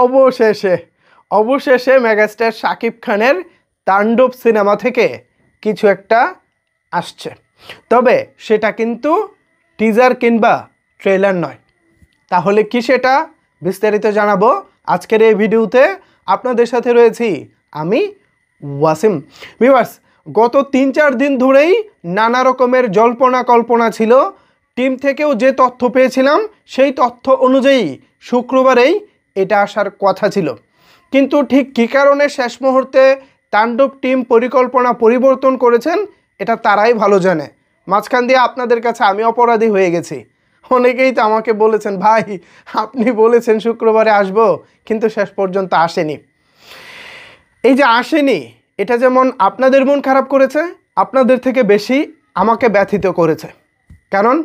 অবশেষে অবশেষে মেগাস্টার শাকিব খানের তাণ্ডব সিনেমা থেকে কিছু একটা আসছে, তবে সেটা কিন্তু টিজার কিংবা ট্রেলার নয়। তাহলে কি সেটা বিস্তারিত জানাবো আজকের এই ভিডিওতে। আপনাদের সাথে রয়েছি আমি ওয়াসিম। ভিউয়ার্স, গত 3-4 দিন ধরেই নানা রকমের জল্পনা কল্পনা ছিল। টিম থেকেও যে তথ্য পেয়েছিলাম সেই তথ্য অনুযায়ী শুক্রবারেই এটা আসার কথা ছিল, কিন্তু ঠিক কী কারণে শেষ মুহূর্তে তাণ্ডব টিম পরিকল্পনা পরিবর্তন করেছেন এটা তারাই ভালো জানে। মাঝখান দিয়ে আপনাদের কাছে আমি অপরাধী হয়ে গেছি। অনেকেই তো আমাকে বলেছেন, ভাই আপনি বলেছেন শুক্রবারে আসবো, কিন্তু শেষ পর্যন্ত আসেনি। এই যে আসেনি, এটা যেমন আপনাদের মন খারাপ করেছে, আপনাদের থেকে বেশি আমাকে ব্যথিত করেছে। কারণ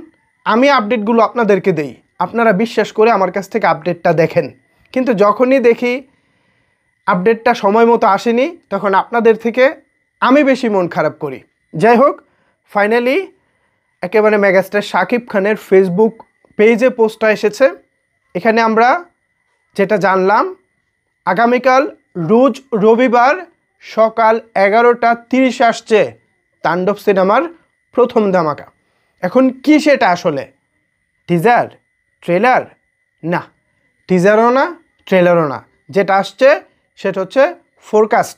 আমি আপডেটগুলো আপনাদেরকে দেই, আপনারা বিশ্বাস করে আমার কাছ থেকে আপডেটটা দেখেন, কিন্তু যখনই দেখি আপডেটটা সময় মতো আসেনি তখন আপনাদের থেকে আমি বেশি মন খারাপ করি। যাই হোক, ফাইনালি একেবারে মেগাস্টার শাকিব খানের ফেসবুক পেজে পোস্টটা এসেছে। এখানে আমরা যেটা জানলাম, আগামীকাল রোজ রবিবার সকাল 11:30 আসছে তাণ্ডব সিনেমার প্রথম ধামাকা। এখন কি সেটা আসলে? Teaser, trailer? না, টিজারও না, ট্রেলারও না। যেটা আসছে সেটা হচ্ছে ফোরকাস্ট।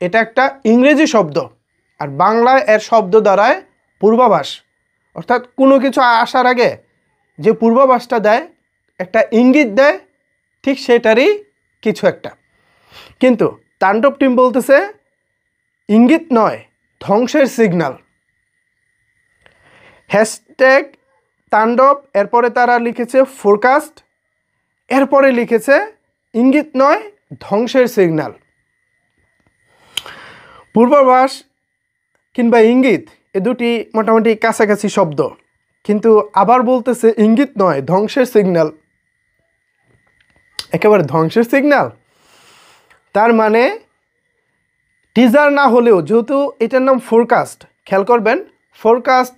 এটা একটা ইংরেজি শব্দ, আর বাংলায় এর শব্দ দ্বারায় পূর্বাভাস। অর্থাৎ কোনো কিছু আসার আগে যে পূর্বাভাসটা দেয়, একটা ইঙ্গিত দেয়, ঠিক সেটারই কিছু একটা। কিন্তু তাণ্ডব টিম বলতেছে ইঙ্গিত নয়, ধ্বংসের সিগন্যাল। হ্যাশট্যাগ তাণ্ডব, এরপরে তারা লিখেছে ফোরকাস্ট, এরপরে লিখেছে ইঙ্গিত নয়, ধ্বংসের সিগন্যাল। পূর্বাভাস কিংবা ইঙ্গিত এ দুটি মোটামুটি কাছাকাছি শব্দ, কিন্তু আবার বলতেছে ইঙ্গিত নয়, ধ্বংসের সিগন্যাল। একেবারে ধ্বংসের সিগন্যাল। তার মানে টিজার না হলেও, যেহেতু এটার নাম ফোরকাস্ট, খেয়াল করবেন ফোরকাস্ট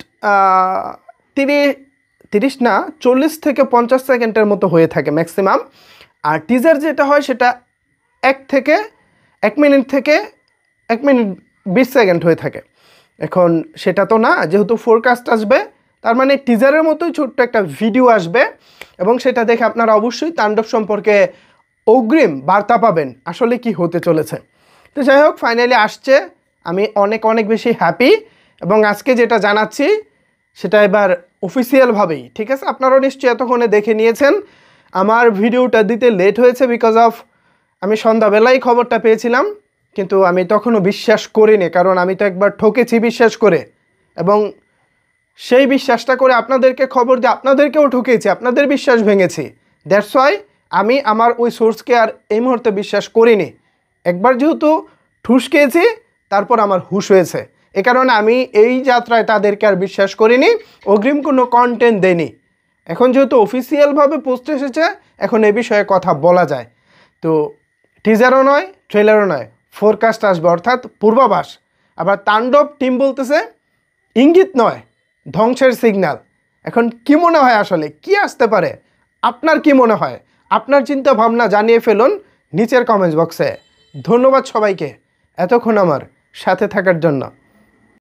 30 না 40 থেকে 50 সেকেন্ডের মতো হয়ে থাকে ম্যাক্সিমাম। আর টিজার যেটা হয় সেটা 1 মিনিট থেকে 1 মিনিট 20 সেকেন্ড হয়ে থাকে। এখন সেটা তো না, যেহেতু ফোরকাস্ট আসবে তার মানে টিজারের মতোই ছোট্ট একটা ভিডিও আসবে, এবং সেটা দেখে আপনারা অবশ্যই তাণ্ডব সম্পর্কে অগ্রিম বার্তা পাবেন আসলে কি হতে চলেছে। তো যাই হোক, ফাইনালি আসছে, আমি অনেক অনেক বেশি হ্যাপি। এবং আজকে যেটা জানাচ্ছি সেটা এবার অফিসিয়ালভাবেই, ঠিক আছে? আপনারাও নিশ্চয়ই এতক্ষণে দেখে নিয়েছেন। আমার ভিডিওটা দিতে লেট হয়েছে বিকজ অফ আমি সন্ধ্যাবেলায় খবরটা পেয়েছিলাম, কিন্তু আমি তখনও বিশ্বাস করিনি, কারণ আমি তো একবার ঠকেছি বিশ্বাস করে, এবং সেই বিশ্বাসটা করে আপনাদেরকে খবর দিয়ে আপনাদেরকেও ঠকেছি, আপনাদের বিশ্বাস ভেঙেছি। দ্যাটস ওয়াই আমি আমার ওই সোর্সকে আর এই মুহূর্তে বিশ্বাস করিনি। একবার যেহেতু ঠুস খেয়েছি, তারপর আমার হুশ হয়েছে, এ কারণে আমি এই যাত্রায় তাদেরকে আর বিশ্বাস করিনি, অগ্রিম কোনো কন্টেন্ট দেইনি। এখন যেহেতু অফিসিয়ালভাবে পোস্ট এসেছে, এখন এ বিষয়ে কথা বলা যায়। তো টিজারও নয়, ট্রেলারও নয়, ফোরকাস্ট আসবে, অর্থাৎ পূর্বাভাস। আবার তাণ্ডব টিম বলতেছে ইঙ্গিত নয়, ধ্বংসের সিগন্যাল। এখন কি মনে হয় আসলে কি আসতে পারে? আপনার কি মনে হয়? আপনার চিন্তা ভাবনা জানিয়ে ফেলুন নিচের কমেন্টস বক্সে। ধন্যবাদ সবাইকে এতক্ষণ আমার সাথে থাকার জন্য।